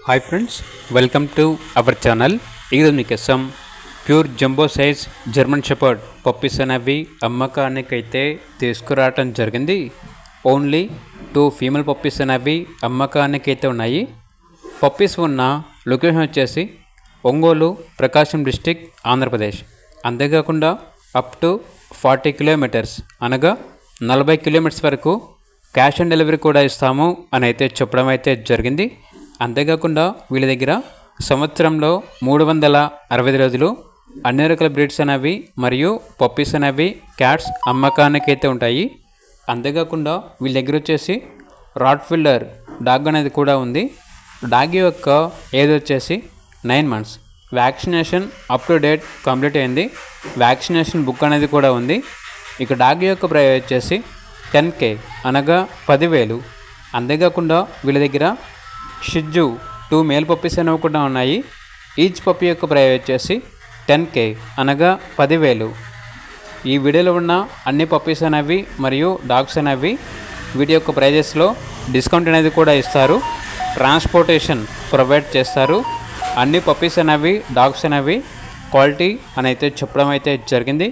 Hi friends, welcome to our channel. ఈరోజు మీకోసం pure jumbo size German shepherd puppies అనేవి అమ్మకానికైతే తీసుకురావటం జరిగింది. ఓన్లీ 2 ఫీమేల్ పప్పీస్ అనేవి అమ్మకానికైతే ఉన్నాయి. పప్పీస్ ఉన్న లొకేషన్ వచ్చేసి ఒంగోలు, ప్రకాశం డిస్టిక్, ఆంధ్రప్రదేశ్. అంతేకాకుండా అప్ టు 40 కిలోమీటర్స్ అనగా 40 కిలోమీటర్స్ వరకు క్యాష్ ఆన్ డెలివరీ కూడా ఇస్తాము అని అయితే చెప్పడం అయితే జరిగింది. అంతేకాకుండా వీళ్ళ దగ్గర సంవత్సరంలో 365 రోజులు అన్ని రకాల బ్రీడ్స్ అనేవి మరియు పప్పీస్ అనేవి క్యాట్స్ అమ్మకానికి అయితే ఉంటాయి. అంతేకాకుండా వీళ్ళ దగ్గర వచ్చేసి రాట్ఫిల్లర్ డాగ్ అనేది కూడా ఉంది. డాగ్ యొక్క ఏజ్ వచ్చేసి 9 months. Vaccination up to date complete అయింది. వ్యాక్సినేషన్ బుక్ అనేది కూడా ఉంది. ఇక డాగ్ యొక్క ప్రైస్ వచ్చేసి 10K అనగా 10,000. అంతేకాకుండా వీళ్ళ దగ్గర షిజ్జు 2 మేల్ పప్పీస్ అనేవి కూడా ఉన్నాయి. ఈచ్ పప్పీ యొక్క ప్రైస్ వచ్చేసి 10K అనగా 10,000. ఈ వీడియోలో ఉన్న అన్ని పప్పీస్ అనేవి మరియు డాగ్స్ అనేవి వీటి యొక్క ప్రైజెస్లో డిస్కౌంట్ అనేది కూడా ఇస్తారు. ట్రాన్స్పోర్టేషన్ ప్రొవైడ్ చేస్తారు. అన్ని పప్పీస్ అనేవి డాగ్స్ అనేవి క్వాలిటీ అని అయితే చెప్పడం అయితే జరిగింది.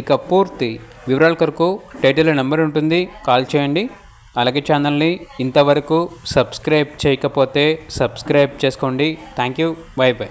ఇక పూర్తి వివరాల కొరకు టైటిల్లో నెంబర్ ఉంటుంది, కాల్ చేయండి. అలాగే ఛానల్ని ఇంతవరకు సబ్స్క్రైబ్ చేయకపోతే సబ్స్క్రైబ్ చేసుకోండి. Thank you, by by.